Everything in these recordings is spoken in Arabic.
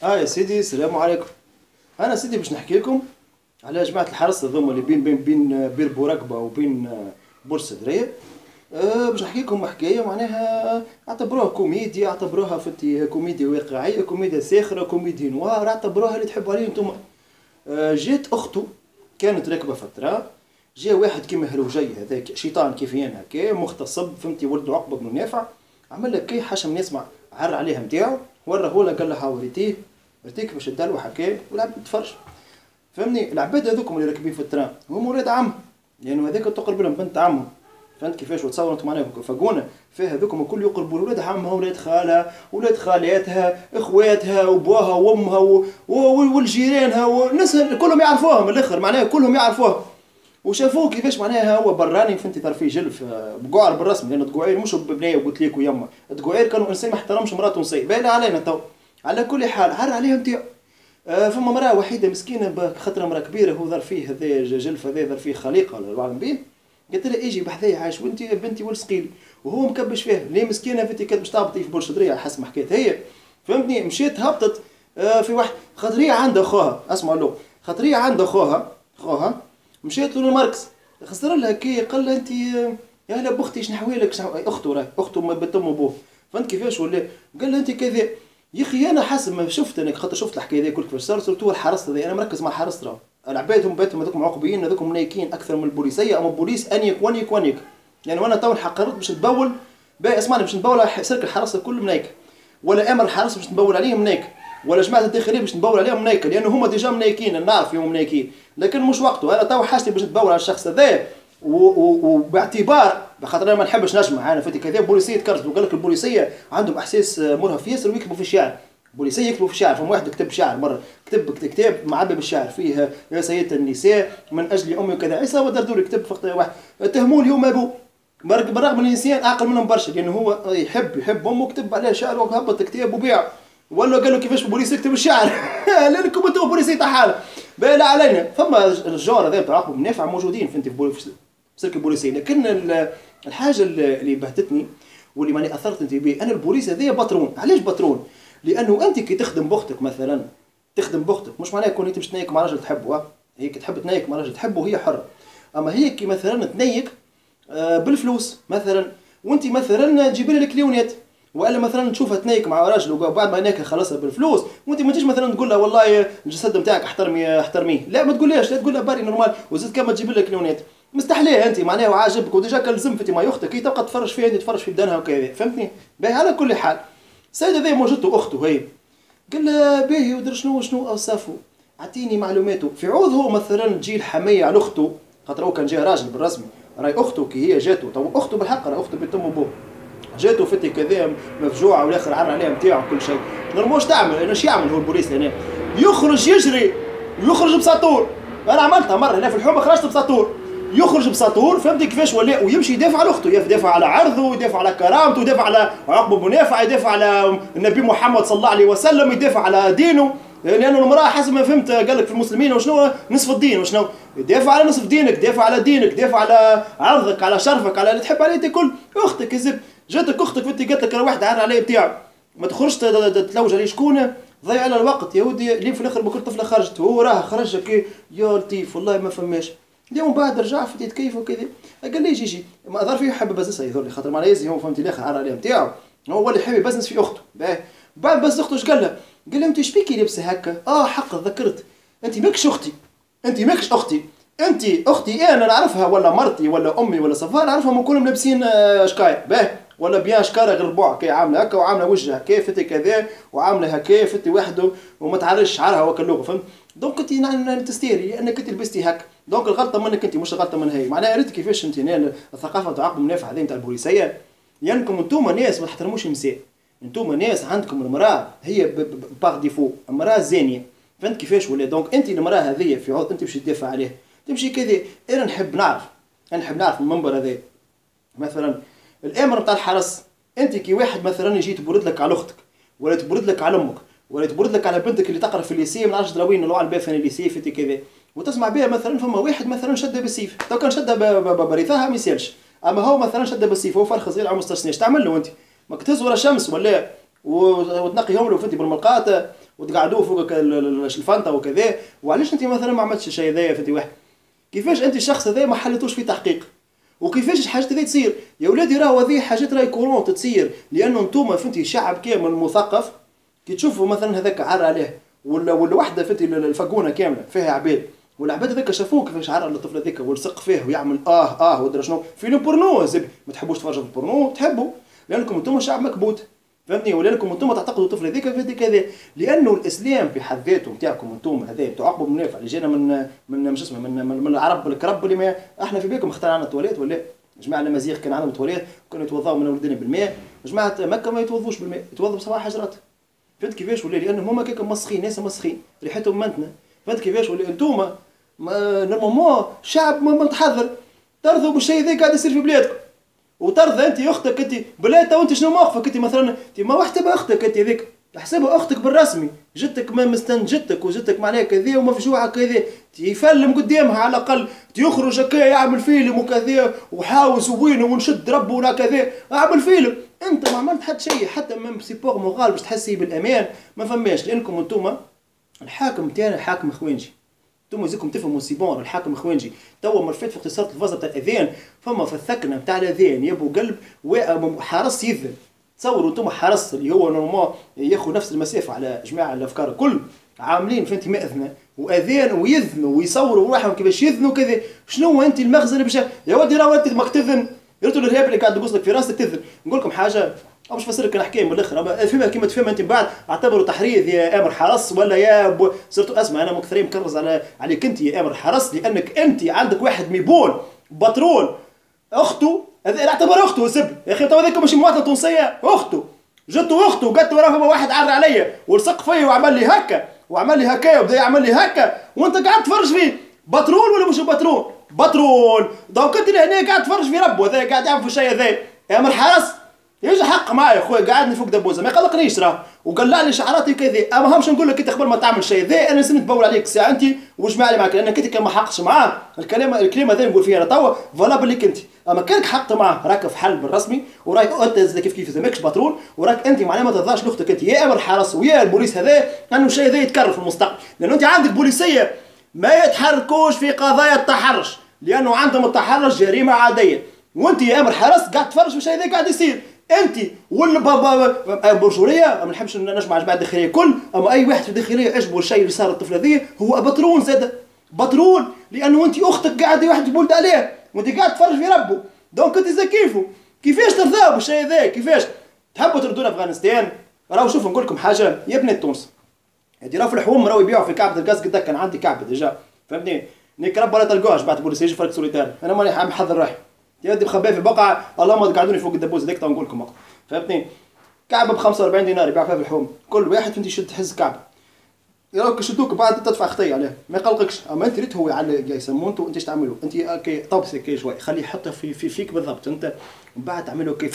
يا سيدي، السلام عليكم. انا سيدي باش نحكي لكم على جماعه الحرس هذوما اللي بين بير بورقبه وبين بورصه دريه. باش نحكي لكم حكايه معناها اعتبروها كوميديا، اعتبروها فتي كوميديا واقعيه، كوميديا ساخره، كوميديا نوار، اعتبروها اللي تحبوا عليه انتم. جات اخته كانت راكبه فتره، جا واحد كيما هروجي هذاك شيطان كيفيان هكا مغتصب، فهمتي، ولد عقبه بن نافع، عمل لك كي حشم يسمع، عر عليها نتاعو، وراه قال لها وريتيه ريتيك باش تدلو هكا، والعبد تفرج. فهمني، العباد هذوكم اللي راكبين في الترام هم ولاد عم، لانه هذاك تقرب لهم بنت عمهم. فهمت كيفاش؟ وتصور انتم معناها فقونا فيها هذوكم الكل يقربوا ولاد عمها، ولاد خالها، ولاد خالاتها، اخواتها وبوها وامها والجيرانها والناس كلهم يعرفوهم، من الاخر معناها كلهم يعرفوهم. وشافوه كيفاش معناها هو براني، فهمتي، طرفي جلف بقعر بالرسم، لان تقعير مش ببنيه وقلت لك ويما تقعير كانوا انسان ما احترمش مراته نصي باين علينا تو. على كل حال عر عليهم نتاعو. فما مراه وحيده مسكينه خاطر مراه كبيره، هو ظهر فيه هذا جلف، هذا ظهر فيه خليقه ولا العالم بين. قلت لها اجي بحذايا عايش وانت بنتي والسقيلي، وهو مكبش فيها ليه مسكينه، فهمتي، كانت باش تهبطي في برج دريه على حسب ما حكيت هي. فهمتني، مشيت هبطت في واحد خاطر هي عندها اخوها، اسمع له، خاطر هي عندها اخوها مشيت له المركز، خسر لها كي قال لها انت يا هلا بختي شنحوي لك، اخته راهي اخته بتم ابوه. فهمت كيفاش ولا؟ قال لها انت كذا. يا اخي انا حسب ما شفت انا، خاطر شفت الحكايه هذه كل كيفاش صار، صرت هو الحرس هذا، انا مركز مع الحرس راه العباد هم بيتهم هذوك معقبين، هذوك منيكين اكثر من البوليسيه، اما البوليس انيك ونيك. يعني وانا تو حقررت باش نتبول، باهي اسمعني، باش نتبول على سلك الحرس الكل منيك، ولا امر الحرس باش نتبول عليهم منيك، ولا جماعه الداخليه باش نتبول عليهم منيك، لانه هما ديجا منيكين، نعرف فيهم منيكين، لكن مش وقته. انا تو حاجتي باش نتبول على الشخص هذا، وباعتبار خاطر انا ما نحبش نجمع، انا فتي كذا بوليسيه تكرز، وقال لك البوليسيه عندهم احساس مرهف ياسر ويكتبوا في الشعر. البوليسيه يكتبوا في الشعر، فما واحد كتب شعر مره، كتب كتاب معبى بالشعر فيه يا سيدة النساء من اجل امي وكذا، عيسى ودردوري كتب في واحد، اتهموني هما ابوه، بالرغم من الانسان اعقل منهم برشا، لانه هو يحب امه، كتب عليه شعر وهبط كتاب وبيع. ولا قال له كيفاش البوليس يكتب الشعر لانكم انتم بوليسيه تاع حاله. لا علينا، فما الجار هذا تاع عقب نافع موجودين، فهمتي، في سلك البوليسيه. لكن الحاجه اللي بهتتني واللي ماني اثرت انت به، انا البوليس هذايا باترون. علاش باترون؟ لانه انت كي تخدم بختك مثلا، تخدم بختك مش معناها يكون انت باش تنيك مع راجل تحبه، هي كي تحب تنيك مع راجل تحبه هي حره. اما هي كي مثلا تنيك بالفلوس مثلا، وانت مثلا تجيب لها الكليونات، والا مثلا تشوفها تنيك مع راجل وبعد ما هناك خلصها بالفلوس، وانت ما تجيش مثلا تقول لها والله الجسد نتاعك احترميه، لا ما تقولهاش، لا تقول لها باري نورمال، وزيد كما تجيب لها كليونات مستحليه انت معناها وعاجبك، وديجا كان لزم انت مع اختك كي تبقى تفرج فيها، انت تفرج في بدنها وكذا، فهمتني؟ باهي على كل حال، السيد هذا موجودته اخته هي، قال لها باهي ودر شنو اوصافه، اعطيني معلوماته. في عوض هو مثلا تجي الحميه على اخته، خاطر هو كان جاي راجل بالرسمي، راي اخته كي هي جاته، تو اخته بالحق راهي اخته بنت ام ابوه، جاته فتي كذا مفجوعه والاخر عر عليها نتاعو كل شيء. نورمال تعمل انا ايش يعمل هو البوليس هنا؟ يخرج يجري ويخرج بساطور. انا عملتها مره هنا في الحومه، خرجت بساطور، يخرج بساطور، فهمتي كيفاش ولا، ويمشي يدافع على اخته، يدافع على عرضه، يدافع على كرامته، يدافع على عقبه بن نافع، يدافع على النبي محمد صلى الله عليه وسلم، يدافع على دينه، لانه المراه حسب ما فهمت قال لك في المسلمين وشنو نصف الدين، وشنو يدافع على نصف دينك، دافع على دينك، دافع على عرضك، على شرفك، على اللي تحب عليه انت كل. اختك يزب جاتك اختك فهمتي قالت لك واحد عار عليه بتاعه، ما تخرجش تتلوج عليه شكون، ضيع على الوقت يا ودي، لين في الاخر بكل طفله خرجت وهو راه خرج كي يا لطيف والله ما فماش. اليوم بعد رجع فدي تكيف وكذا، قال لي جي ما ظهر فيه يحب بزنس يظهر لي، خاطر معناها يزي هو فهمتي الاخر عار عليه نتاعو، هو اللي يحب يبزنس في اخته. باهي بعد بس اخته ايش قال له؟ قال له انت ايش بيكي لابسه هكا؟ حق ذكرت، انت ماكش اختي، انت ماكش اختي، انت اختي انا نعرفها ولا مرتي ولا امي ولا صفار نعرفهم وكلهم لابسين شكاير، باهي ولا بيان شكاره غير ربوع كي عامله هكا، وعامله وجهها كيف فتي كذا، وعامله هكا فتي وحده، وما تعرفش شعرها وكلوغه، فهمت؟ دونك انت تستيري لانك انت لبستي هكا، دونك الغلطه منك انت مش الغلطه من هي. معناها ريت كيفاش انت الثقافه تاع عقب منافع هذه نتاع البوليسيه، لانكم انتم ناس ما تحترموش النساء، انتم ناس عندكم المراه هي باغ ديفو، المراه زانيه، فهمت كيفاش ولا؟ دونك انت المراه هذه في عوض انت باش تدافع عليها تمشي كذا. انا نحب نعرف من المنبر هذا مثلا الامر نتاع الحرس، انت كي واحد مثلا يجي تبرد لك على اختك، ولا تبرد لك على امك، ولا تبرد لك على بنتك اللي تقرا في الليسي، ما نعرفش دراوين لو على الباب في الليسي فتي كذا، وتسمع بها مثلا فما واحد مثلا شده بالسيف، لو كان شده بريثاها ما يسالش، اما هو مثلا شده بالسيف، هو فرخ صغير عمره 16 سنين، تعمل له انت؟ ما تهز ورا الشمس ولا وتنقيهم له فهمتي بالملقاة، وتقعدوه فوق الفانتا وكذا، وعلاش انت مثلا ما عملتش الشيء هذايا في واحد؟ كيفاش انت الشخص هذا ما حلتوش في تحقيق؟ وكيفاش الحاجات هذه تصير؟ يا ولادي راهو هذه حاجات راهي كورونت تصير، لانه انتوما فهمتي شعب كامل مثقف، كي تشوفوا مثلا هذاك عر عليه ولا وحده فهمتي الفقونه كامله فيها عباد، والعباد هذاك شافوه كيفاش عرى الطفل هذاك ولصق فيه ويعمل ودرا شنو فيلم بورنو. زب ما تحبوش تفرجوا في البورنو، تحبوا لانكم انتم شعب مكبوت فهمتني، ولانكم انتم تعتقدوا الطفل هذاك في كذا، لانه الاسلام في حد ذاته نتاعكم انتم هذا تعاقبوا بالنافع اللي جينا من مش اسمه من العرب الكرب اللي ما احنا في بالكم اخترعنا عنا التواليت ولا جماعه المزيغ كان عندهم تواليت كانوا يتوضاوا من ولدنا بالماء، جماعه مكه ما يتوضوش بالماء، يتوضوا بسبع حجرات. فهمت كيفاش ولا؟ لانهم هما كيكم مسخين، ناس مسخين ريحتهم منتنا. فهمت كيفاش ولا؟ انتم نورمالمون شعب ما متحضر، ترضوا بالشيء ذا قاعد يصير في بلادكم، وترضى انت اختك انت بلاتها وانت شنو موقفك انت مثلا؟ انت ما واحده اختك انت ذيك تحسبها اختك بالرسمي، جدك ما مستنجدتك وجدتك معناها كذا ومفجوعه كذا، يفلم قدامها على الاقل، يخرج هكا يعمل فيلم وكذا وحاوس ووينه ونشد ربه ولا كذا، اعمل فيلم. انت ما عملت حتى شيء، حتى من سيبور مورال باش تحسي بالامان ما فماش، لانكم انتم الحاكم تاعنا حاكم خوانجي، انتم لازمكم تفهموا سي بون الحاكم خوانجي. توا مرفات في اختصار الفازه تاع الاذان، فما في الثكنه تاع الاذان يبو قلب وحرس يذن. تصوروا انتم حرس اللي هو نورمال ياخذ نفس المسافه على جماعه الافكار الكل، عاملين فهمتي ماذنه واذان ويذنوا ويصوروا روحهم كيفاش يذنوا كذا. شنو انت المغزى اللي باش يا ودي راهو انت ماك تذن، يرتو الارهاب اللي قاعد يقص لك في راسك تذن. نقول لكم حاجه باش نفسر لك الحكايه من الاخر، فهمها كيما تفهم انت. بعد اعتبروا تحريض يا امر حرس ولا يا صرتوا اسمع انا مكثرين مكرز عليك انت يا امر حرس، لانك انت عندك واحد ميبون باترون اخته، هذا اعتبر اخته سب يا اخي. تو هذاك ماشي مواطنه تونسيه، اخته جته اخته قالت وراه فما واحد عر عليا ولصق فيا وعمل لي هكا وعمل لي هكا وبدا يعمل لي هكا، وانت قاعد تفرج فيه. باترون ولا مش باترون؟ باترون. دونك انت هنا قاعد تفرج في ربه، هذا قاعد يعمل في الشيء هذا يا امر حرس. يجي حق معايا خويا قاعدني فوق دبوزه ما يقلقنيش راه، وقلع لي شعراتي كذا. اما همش نقول لك انت قبل ما تعمل شيء ذا انا سنت بول عليك ساعه انت وجمع اللي معك، لانك انت كان ما حقش معاه الكلمه هذا نقول فيها انا توا فالابل ليك انت. اما كانك حقت معاه راك في حل بالرسمي، وراك انت كيف ماكش باترون، وراك انت معناها ما ترضاش لاختك انت يا امر الحرس ويا البوليس هذا انه الشيء هذا يتكرر في المستقبل، لانه انت عندك بوليسيه ما يتحركوش في قضايا التحرش، لانه عندهم التحرش جريمه عاديه، وانت يا امر حرس قاعد تفرج في الشيء هذا قاعد يصير. انت ولا برجوليه ما نحبش نجمع جماعه الداخليه الكل، اما اي واحد في الداخليه عجبه الشيء اللي صار الطفله ذي هو باترون زاد باترون، لانه انت اختك قاعده واحد يبولد عليه وانت قاعد تفرج في ربه. دونك انت زي كيفاش ترضاو بالشيء ذا؟ كيفاش تحبوا تردون افغانستان؟ راهو شوفوا نقول لكم حاجه يا بنات تونس، هادي راهو في الحوم راهو يبيعوا في كعبه الغاز قد كان عندي كعبه ديجا فهمتني، نيك ربا لا تلقاوش بعد بوليس يجي فرق سوليتار، انا ماني محضر روحي يا ودي مخبيه في البقعه، اللهم تقعدوني فوق الدبوس ديك نقول لكم فهمتني. كعبه ب 45 دينار يبيع فيها في الحوم، كل واحد فهمتي يشد تحز كعبه يراك يشدوك بعد تدفع خطيه عليه ما يقلقكش. اما انت ريت هو يسموه انتو انت ايش تعملوا؟ انت كي طبسي كي شوي خليه يحطها فيك بالضبط انت، ومن بعد تعملوا كيف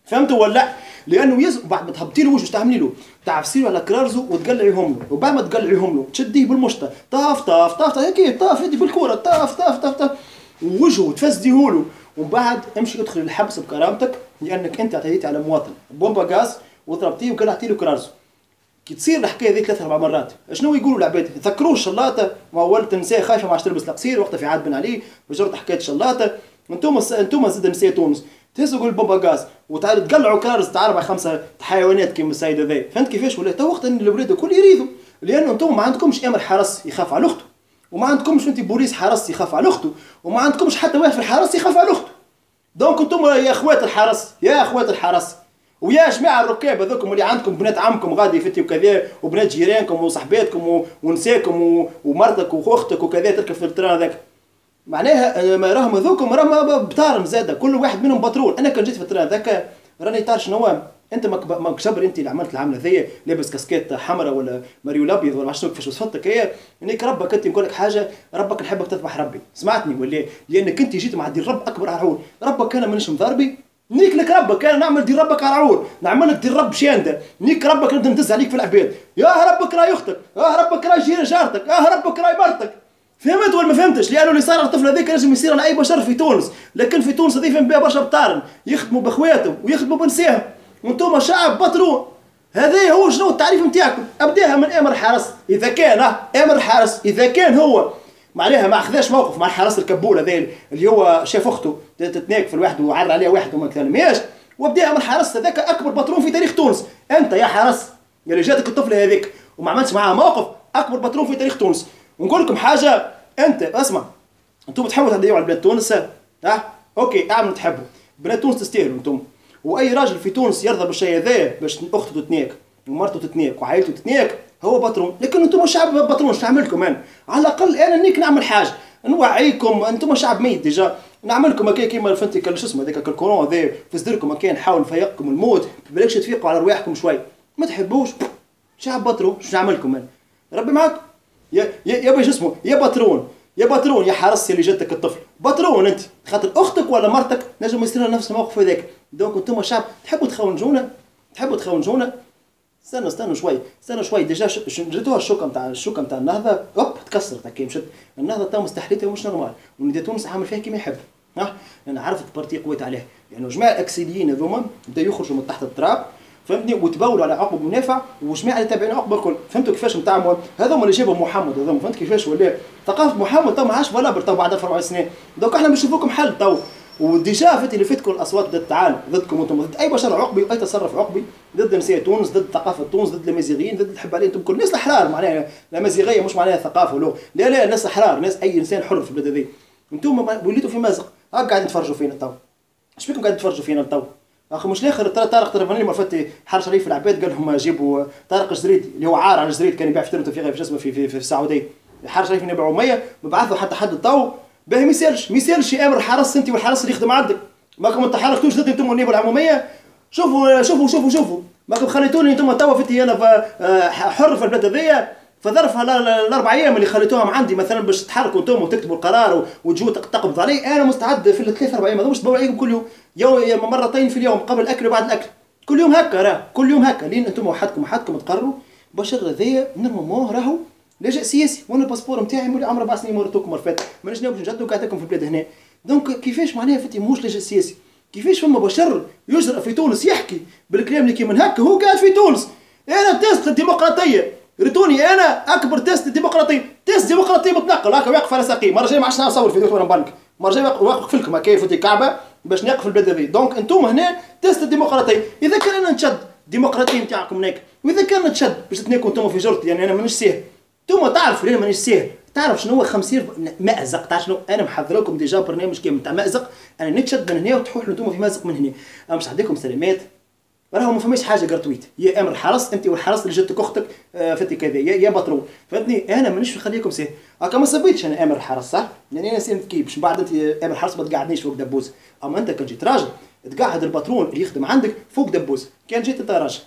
فهمتوا ولا لا؟ لانه بعد ما تهبطي له واش تعملي له؟ تعفسيله على كرارزو وتقلعيهم له، وبعد ما تقلعيهم له تشديه بالمشطه طاف طاف طاف هيك طاف يدي بالكره طاف طاف طاف طاف ووجهه تفسديه له، ومن بعد امشي ادخل الحبس بكرامتك، لانك انت اعتديتي على مواطن بومبا غاز وضربتيه وقلعتي له كرارزو. كي تصير الحكايه ذيك 3 4 مرات شنو يقولوا العباد؟ يذكروه الشلاطه، ما ولت النساء خايفه ما عادش تلبس القصير وقتها في عاد بن علي بجرت حكايه الشلاطه. انتم زاد نساء تونس تهزوا قول بومبا غاز وتعالوا تقلعوا كرارز تاع 4 5 حيوانات كيما السيده ذي. فهمت كيفاش ولا؟ تو وقت ان الاولاد الكل يريدوا، لانه انتم ما عندكمش امر حرس يخاف على اخته، وما عندكمش انت بوليس حرس يخاف على اخته، وما عندكمش حتى واحد في الحرس يخاف على اخته. دونك انتم يا اخوات الحرس يا اخوات الحرس ويا جماعه الركاب هذوكم اللي عندكم بنات عمكم غادي فتي وكذا وبنات جيرانكم وصحباتكم ونساكم ومرتك واختك وكذا تركب في التران هذاك، معناها راهم هذوكم راهم بطارم زاده كل واحد منهم باترون. انا كان جيت في التران ذاك راني طار شنو انت ماك شبر انت اللي عملت العمله ذي لابس كاسكيت حمراء ولا مريول ابيض ولا شنو كيفاش وصفتك هي انك ربك انت نقول لك حاجه ربك نحبك تذبح ربي سمعتني ولا؟ لانك انت جيت مع دير رب اكبر عرعور، ربك انا مانيش مضاربي نيك لك ربك انا نعمل دير ربك عرعور، نعمل لك دير رب شانده نيك ربك نبدا ندز عليك في العباد، يا ربك راي اختك يا ربك راي جارتك يا ربك راي مرتك. فهمت ولا ما فهمتش؟ لانه اللي صار الطفل هذاك لازم يصير على اي بشر في تونس، لكن في تونس هذه فهم بها برشا بطارن يخدموا باخواتهم ويخدموا بنساهم، وانتم شعب بطرون هذا هو شنو التعريف نتاعكم. ابداها من امر الحرس، اذا كان امر الحرس اذا كان هو معناها ما اخذاش موقف مع الحرس الكبول هذا اللي هو شاف اخته تتناك في الواحد وعرض عليها واحد وما كلمهاش، وابدا من الحرس هذاك اكبر باترون في تاريخ تونس. انت يا حرس اللي جاتك الطفله هذيك وما عملتش معاها موقف، اكبر باترون في تاريخ تونس. ونقول لكم حاجه، انت اسمع، انتم تحبوا تهديوا على بلاد تونس، اوكي اعملوا تحبوا، بنات تونس تستاهلوا انتم، واي راجل في تونس يرضى بالشيء هذا باش اخته تتناك ومرته تتناك وعائلته تتناك هو باترون. لكن انتم شعب باترون، شنو نعمل لكم انا؟ على الاقل انا نيك نعمل حاجه نوعيكم، انتم شعب ميت ديجا، نعمل لكم هكا كيما فهمتي كان شو اسمه هذاك الكورون هذا في صدركم هكا، نحاول نفيقكم الموت بلاش تفيقوا على رواحكم شوي. ما تحبوش شعب باترون، شنو نعمل لكم انا؟ ربي معاكم. يا باش اسمه يا باترون، يا باترون يا حرس اللي جاتك الطفل، باترون انت خاطر اختك ولا مرتك نجم يصير لها نفس الموقف هذاك. دونك انتم شعب تحبوا تخونجونا، تحبوا تخونجونا. استنوا شوي ديجا جاتوها الشوكه نتاع النهضه هوب تكسرت هكا مشات النهضه تو مستحليتها مش نورمال، وندي تونس عامل فيها كيما يحب. انا عرفت بارتي قويت عليه يعني جماعه الاكسيديين هذوما بداو يخرجوا من تحت التراب فهمتني وتبولوا على عقب منافع وجماعه اللي تابعين عقب الكل. فهمتوا كيفاش نتاعموا هذوما اللي جابهم محمد هذوما، فهمت كيفاش ولا ثقافه محمد تو ما عادش فالابل تو بعد 4 سنين. دوك احنا باش نشوفوكم حل تو، وديجا فهمتي اللي فاتكم الاصوات ضد التعال ضدكم انتم، ضد اي بشر عقبي واي تصرف عقبي، ضد نساء تونس، ضد ثقافه تونس، ضد المازيغيين، ضد الحب عليه انتم كل الناس الاحرار. معناها المازيغيه مش معناها ثقافه ولو لا الناس احرار، ناس اي انسان حر في البلاد هذه. انتم وليتوا في مازق قاعدين تفرجوا فينا تو. ايش بيكم قاعدين تفرجوا فينا تو؟ اخي مش الاخر طارق طرفاني ما فتي حار شريف العباد قال لهم جيبوا طارق الجزريد اللي هو عار على الجزريد كان يبيع في ترمته في اسمه في السعوديه، حار شريف يبيعوا 100 مبعثوا حتى حد تو باهي ما يسالش امر الحرس انت والحرس اللي يخدم عندك. ماكم تحركتوش ضد انتم والنيابه العموميه. شوفوا ماكم خليتوني انتم توا فتي انا حر في البلاد هذيا فظرف الاربع ايام اللي خليتوها مع عندي مثلا باش تحركوا انتم وتكتبوا القرار وتجوا تقبضوا علي، انا مستعد في الثلاث اربع ايام هذوما باش تبوا عليكم كل يوم مرتين في اليوم قبل الاكل وبعد الاكل، كل يوم هكا راه كل يوم هكا لين انتم وحدكم تقرروا بشر هذايا نورمالمون راهو لاجئ سياسي، وانا الباسبور نتاعي مولي عمره 4 سنين مرتكم مرفات مانيش ناوي باش نجدو قاعدتكم في البلاد هنا. دونك كيفاش معناها فتي موش لاجئ سياسي؟ كيفاش فما بشر يجرأ في تونس يحكي بالكلام اللي كيما هكا هو قاعد في تونس؟ انا تيست الديمقراطيه ريتوني انا اكبر تيست الديمقراطيه، تيست ديمقراطيه متنقل هكا واقف على ساقي. مره جاي ما عادش نصور فيديو وانا نبانك، مره جاي واقف لكم هكا فتي كعبه باش نقف البلاد هذه. دونك انتم هنا تيست الديمقراطيه، اذا كان انا نشد الديمقراطيه نتاعكم هناك واذا كان نشد باش تتناكوا انتم في جرتي يعني انا مانيش ساهل. انتم تعرفوا انا مانيش ساهل، تعرف شنو هو 50 مأزق، تعرف شنو انا محضر لكم ديجا برنامج كامل تاع مأزق، انا نتشد من هنا وتحوح انتم في مأزق من هنا. انا مش نعطيكم سلامات راهو ما فماش حاجه جراتويت، يا امر الحرس انت والحرس اللي جاتك اختك فتي كذا يا باترون فهمتني. انا مانيش نخليكم ساهل هكا، ما صبيتش انا امر الحرس صح يعني انا انسان ذكي باش بعد انت امر الحرس ما تقعدنيش فوق دبوس. اما انت كان جيت راجل تقعد الباترون اللي يخدم عندك فوق دبوس، كان جيت انت راجل